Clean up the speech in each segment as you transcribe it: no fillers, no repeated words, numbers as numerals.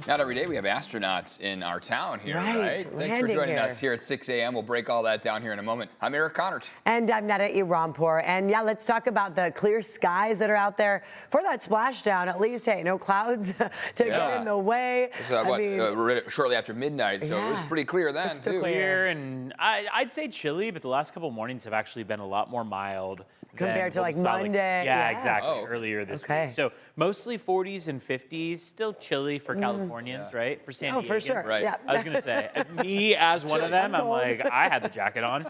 Not every day we have astronauts in our town here, right? Thanks for joining us here at 6 a.m. We'll break all that down here in a moment. I'm Eric Connert. And I'm Netta Irampur. And yeah, let's talk about the clear skies that are out there for that splashdown. At least, hey, no clouds to get in the way. Shortly after midnight, so it was pretty clear then, too. Clear, and I'd say chilly, but the last couple mornings have actually been a lot more mild. Compared to like Monday. Yeah, exactly. Earlier this week. So mostly 40s and 50s, still chilly for Californians, right? For San Diego. Oh, for sure. Right. Yeah. I was going to say, me as one of them, I'm like, I had the jacket on.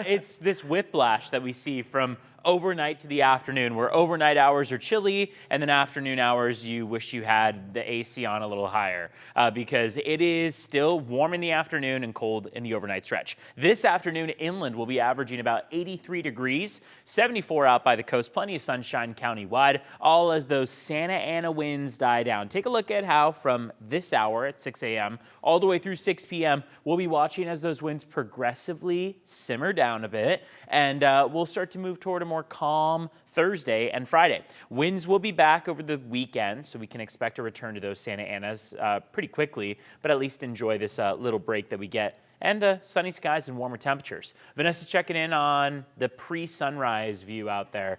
It's this whiplash that we see from overnight to the afternoon, where overnight hours are chilly and then afternoon hours you wish you had the AC on a little higher because it is still warm in the afternoon and cold in the overnight stretch. This afternoon inland will be averaging about 83 degrees, 74 out by the coast, plenty of sunshine countywide, all as those Santa Ana winds die down. Take a look at how from this hour at 6 a.m. all the way through 6 p.m. we'll be watching as those winds progressively simmer down a bit, and we'll start to move toward a more calm Thursday and Friday. Winds will be back over the weekend, so we can expect a return to those Santa Anas pretty quickly, but at least enjoy this little break that we get and the sunny skies and warmer temperatures. Vanessa's checking in on the pre-sunrise view out there.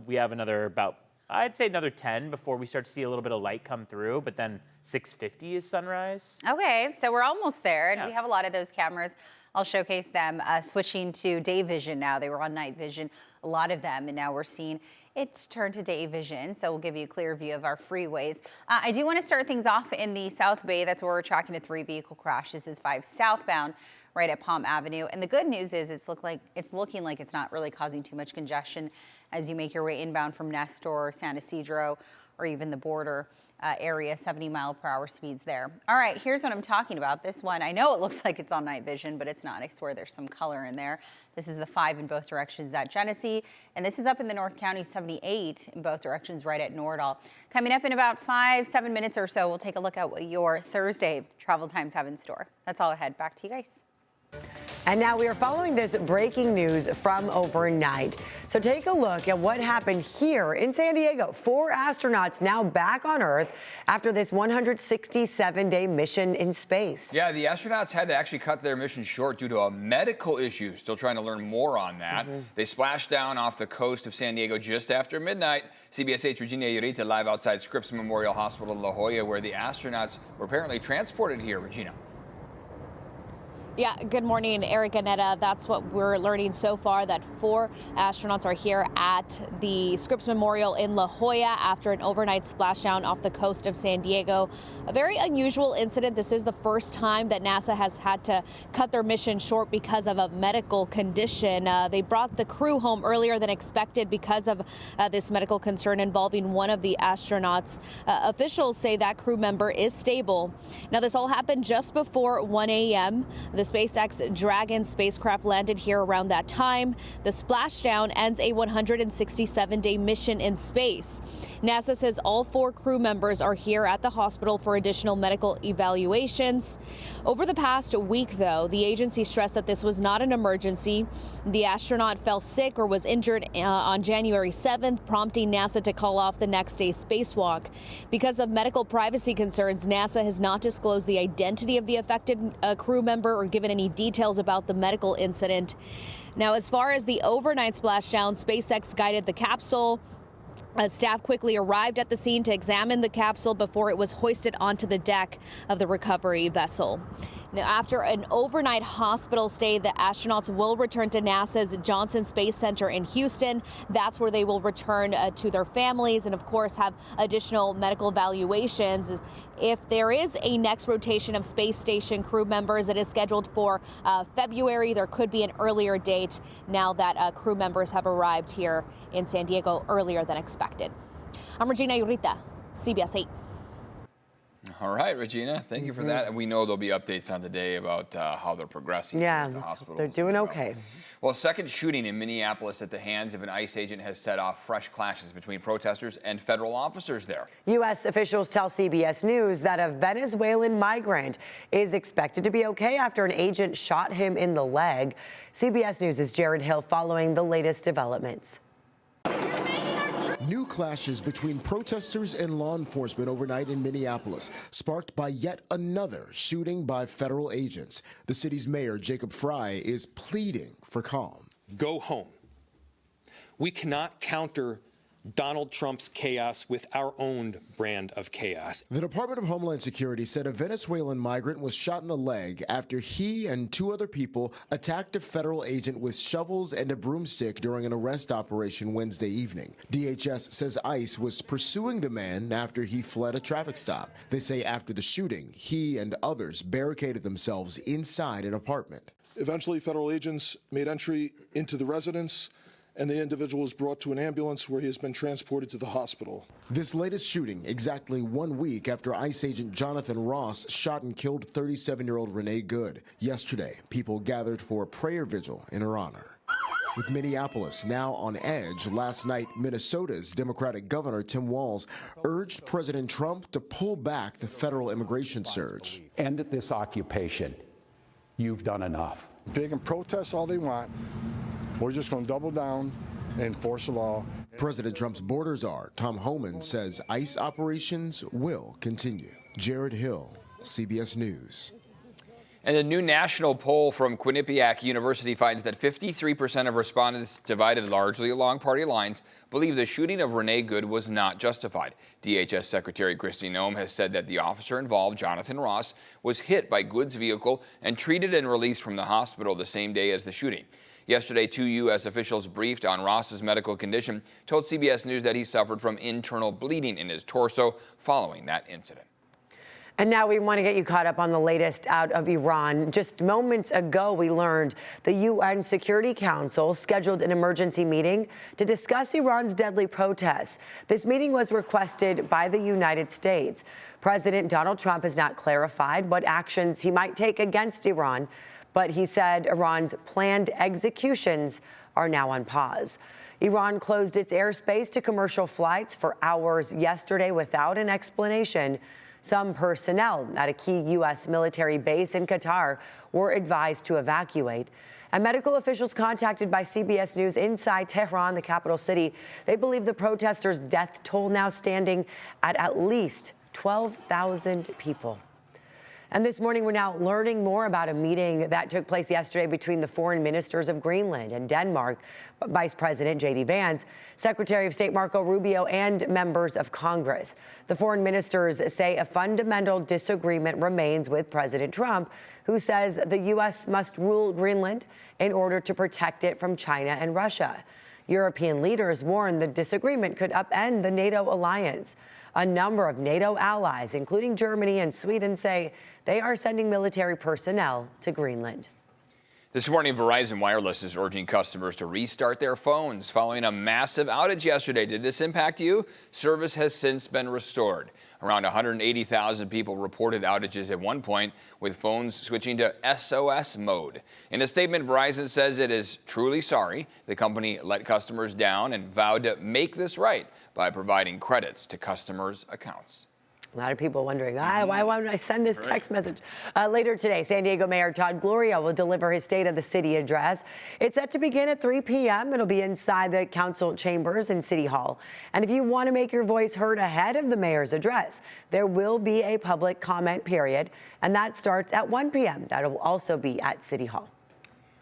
We have I'd say another 10 before we start to see a little bit of light come through, but then 6:50 is sunrise. Okay, so we're almost there, and we have a lot of those cameras. I'll showcase them switching to day vision now. They were on night vision, a lot of them, and now we're seeing it's turned to day vision, so we'll give you a clear view of our freeways. I do want to start things off in the South Bay. That's where we're tracking a 3-vehicle crash. This is 5 southbound right at Palm Avenue. And the good news is it's looking like it's not really causing too much congestion as you make your way inbound from Nestor, San Isidro, or even the border area, 70-mile-per-hour speeds there. All right, here's what I'm talking about. This one, I know it looks like it's on night vision, but it's not. I swear there's some color in there. This is the 5 in both directions at Genesee, and this is up in the North County, 78 in both directions right at Nordal. Coming up in about 5-7 minutes or so, we'll take a look at what your Thursday travel times have in store. That's all ahead. Back to you guys. And now we are following this breaking news from overnight. So take a look at what happened here in San Diego. 4 astronauts now back on Earth after this 167-day mission in space. Yeah, the astronauts had to actually cut their mission short due to a medical issue. Still trying to learn more on that. They splashed down off the coast of San Diego just after midnight. CBS 8's Regina Urita live outside Scripps Memorial Hospital in La Jolla, where the astronauts were apparently transported here. Regina. Yeah, good morning, Eric and Netta. That's what we're learning so far, that 4 astronauts are here at the Scripps Memorial in La Jolla after an overnight splashdown off the coast of San Diego. A very unusual incident. This is the first time that NASA has had to cut their mission short because of a medical condition. They brought the crew home earlier than expected because of this medical concern involving one of the astronauts. Officials say that crew member is stable. Now, this all happened just before 1 a.m. The SpaceX Dragon spacecraft landed here around that time. The splashdown ends a 167-day mission in space. NASA says all 4 crew members are here at the hospital for additional medical evaluations. Over the past week, though, the agency stressed that this was not an emergency. The astronaut fell sick or was injured on January 7th, prompting NASA to call off the next day's spacewalk. Because of medical privacy concerns, NASA has not disclosed the identity of the affected crew member or given any details about the medical incident. Now, as far as the overnight splashdown, SpaceX guided the capsule. Staff quickly arrived at the scene to examine the capsule before it was hoisted onto the deck of the recovery vessel. Now, after an overnight hospital stay, the astronauts will return to NASA's Johnson Space Center in Houston. That's where they will return to their families and, of course, have additional medical evaluations. If there is a next rotation of space station crew members, it is scheduled for February. There could be an earlier date now that crew members have arrived here in San Diego earlier than expected. I'm Regina Urita, CBS 8. All right, Regina, thank you for that. And we know there'll be updates on the day about how they're progressing. Yeah, at the hospital. they're doing okay. Well, a second shooting in Minneapolis at the hands of an ICE agent has set off fresh clashes between protesters and federal officers there. U.S. officials tell CBS News that a Venezuelan migrant is expected to be okay after an agent shot him in the leg. CBS News' Jared Hill following the latest developments. New clashes between protesters and law enforcement overnight in Minneapolis, sparked by yet another shooting by federal agents. The city's mayor, Jacob Frey, is pleading for calm. Go home. We cannot counter Donald Trump's chaos with our own brand of chaos. The Department of Homeland Security said a Venezuelan migrant was shot in the leg after he and 2 other people attacked a federal agent with shovels and a broomstick during an arrest operation Wednesday evening. DHS says ICE was pursuing the man after he fled a traffic stop. They say after the shooting, he and others barricaded themselves inside an apartment. Eventually, federal agents made entry into the residence, and the individual was brought to an ambulance where he has been transported to the hospital. This latest shooting exactly 1 week after ICE agent Jonathan Ross shot and killed 37-year-old Renee Good. Yesterday, people gathered for a prayer vigil in her honor. With Minneapolis now on edge, last night, Minnesota's Democratic Governor Tim Walz urged President Trump to pull back the federal immigration surge. End this occupation. You've done enough. They can protest all they want. We're just going to double down and enforce the law. President Trump's border czar, Tom Homan, says ICE operations will continue. Jared Hill, CBS News. And a new national poll from Quinnipiac University finds that 53% of respondents, divided largely along party lines, believe the shooting of Renee Good was not justified. DHS Secretary Kristi Noem has said that the officer involved, Jonathan Ross, was hit by Good's vehicle and treated and released from the hospital the same day as the shooting. Yesterday, 2 U.S. officials briefed on Ross's medical condition told CBS News that he suffered from internal bleeding in his torso following that incident. And now we want to get you caught up on the latest out of Iran. Just moments ago, we learned the UN Security Council scheduled an emergency meeting to discuss Iran's deadly protests. This meeting was requested by the United States. President Donald Trump has not clarified what actions he might take against Iran, but he said Iran's planned executions are now on pause. Iran closed its airspace to commercial flights for hours yesterday without an explanation. Some personnel at a key U.S. military base in Qatar were advised to evacuate. And medical officials contacted by CBS News inside Tehran, the capital city, they believe the protesters' death toll now standing at least 12,000 people. And this morning, we're now learning more about a meeting that took place yesterday between the foreign ministers of Greenland and Denmark, Vice President J.D. Vance, Secretary of State Marco Rubio, and members of Congress. The foreign ministers say a fundamental disagreement remains with President Trump, who says the U.S. must rule Greenland in order to protect it from China and Russia. European leaders warn the disagreement could upend the NATO alliance. A number of NATO allies, including Germany and Sweden, say they are sending military personnel to Greenland. This morning, Verizon Wireless is urging customers to restart their phones following a massive outage yesterday. Did this impact you? Service has since been restored. Around 180,000 people reported outages at one point, with phones switching to SOS mode. In a statement, Verizon says it is truly sorry. The company let customers down and vowed to make this right by providing credits to customers' accounts. A lot of people wondering, why won't I send this text message? Later today, San Diego Mayor Todd Gloria will deliver his State of the City address. It's set to begin at 3 p.m. It'll be inside the council chambers in City Hall. And if you want to make your voice heard ahead of the mayor's address, there will be a public comment period, and that starts at 1 p.m. That'll also be at City Hall.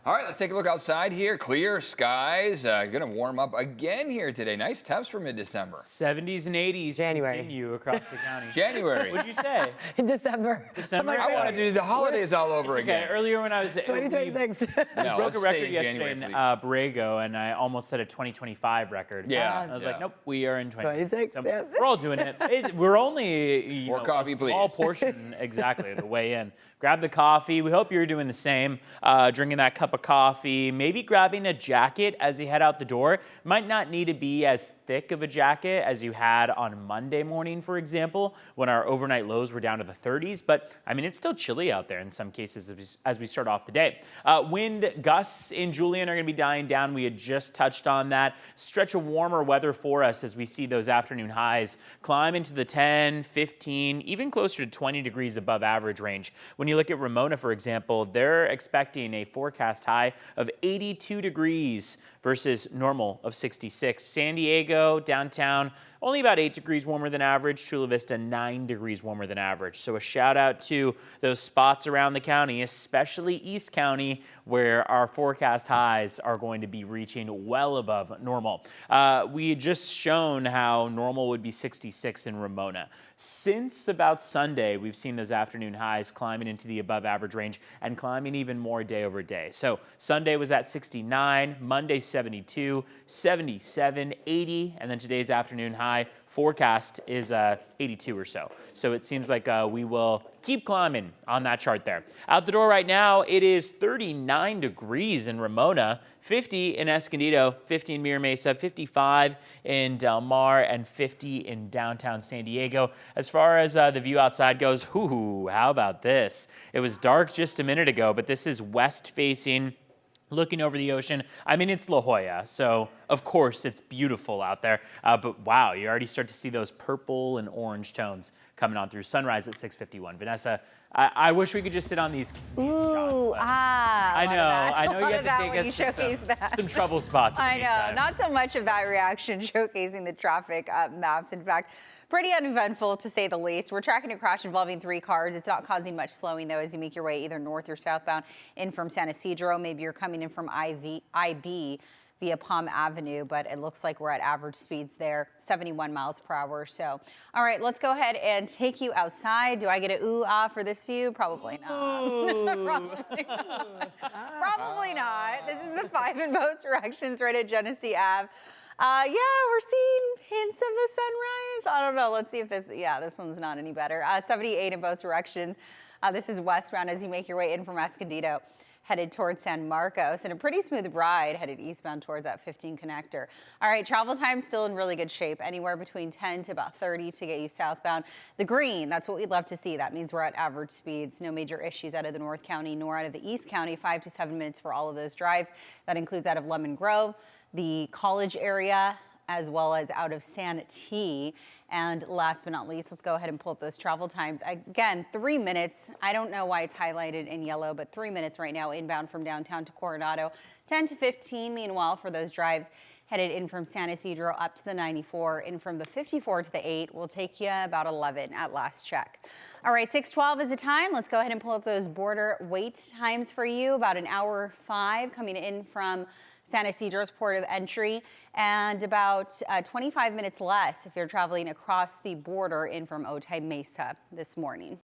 All right, let's take a look outside here. Clear skies. Going to warm up again here today. Nice temps for mid-December. 70s and 80s January. continue across the county. January. What'd you say? In December. December? I wanted to do the holidays all over again. Earlier when I was 2026. No, broke a record January, yesterday in Borrego, and I almost set a 2025 record. Yeah. I was like, nope, we are in 26. So Yeah. we're all doing it. We're only More coffee, a small please. portion exactly the way in. Grab the coffee. We hope you're doing the same. Drinking that cup of coffee. Maybe grabbing a jacket as you head out the door. Might not need to be as thick of a jacket as you had on Monday morning, for example, when our overnight lows were down to the 30s. But I mean, it's still chilly out there in some cases as we start off the day. Wind gusts in Julian are going to be dying down. We had just touched on that. Stretch of warmer weather for us as we see those afternoon highs climb into the 10, 15, even closer to 20 degrees above average range. When you look at Ramona, for example, they're expecting a forecast high of 82 degrees versus normal of 66. San Diego, downtown, only about 8 degrees warmer than average. Chula Vista, 9 degrees warmer than average. So a shout out to those spots around the county, especially East County, where our forecast highs are going to be reaching well above normal. We had just shown how normal would be 66 in Ramona. Since about Sunday, we've seen those afternoon highs climbing into the above average range and climbing even more day over day. So Sunday was at 69, Monday 72, 77, 80, and then today's afternoon high forecast is 82 or so. So it seems like we will keep climbing on that chart there. Out the door right now, it is 39 degrees in Ramona, 50 in Escondido, 50 in Mira Mesa, 55 in Del Mar, and 50 in downtown San Diego. As far as the view outside goes, how about this? It was dark just a minute ago, but this is west facing, looking over the ocean. I mean, it's La Jolla, so of course it's beautiful out there. But wow, you already start to see those purple and orange tones coming on through. Sunrise at 6:51. Vanessa, I wish we could just sit on these shots. I know you have to take us to some trouble spots. I know, not so much of that reaction showcasing the traffic maps. In fact, pretty uneventful to say the least. We're tracking a crash involving 3 cars. It's not causing much slowing though as you make your way either north or southbound in from San Isidro. Maybe you're coming in from IB via Palm Avenue, but it looks like we're at average speeds there, 71 miles per hour. So, all right, let's go ahead and take you outside. Do I get a ooh-ah for this view? Probably not. Probably not. This is the 5 in both directions right at Genesee Ave. Yeah, we're seeing hints of a sunrise. I don't know. Let's see if this one's not any better. 78 in both directions. This is westbound as you make your way in from Escondido, headed towards San Marcos, and a pretty smooth ride headed eastbound towards that 15 connector. All right, travel time still in really good shape, anywhere between 10 to about 30 to get you southbound. The green, that's what we'd love to see. That means we're at average speeds. No major issues out of the North County nor out of the East County. 5 to 7 minutes for all of those drives. That includes out of Lemon Grove, the College area, as well as out of Santee. And last but not least, let's go ahead and pull up those travel times. Again, 3 minutes. I don't know why it's highlighted in yellow, but 3 minutes right now inbound from downtown to Coronado. 10 to 15, meanwhile, for those drives headed in from San Isidro up to the 94, in from the 54 to the 8 will take you about 11 at last check. All right, 6:12 is the time. Let's go ahead and pull up those border wait times for you. About an hour 5 coming in from San Isidro's port of entry, and about 25 minutes less if you're traveling across the border in from Otay Mesa this morning.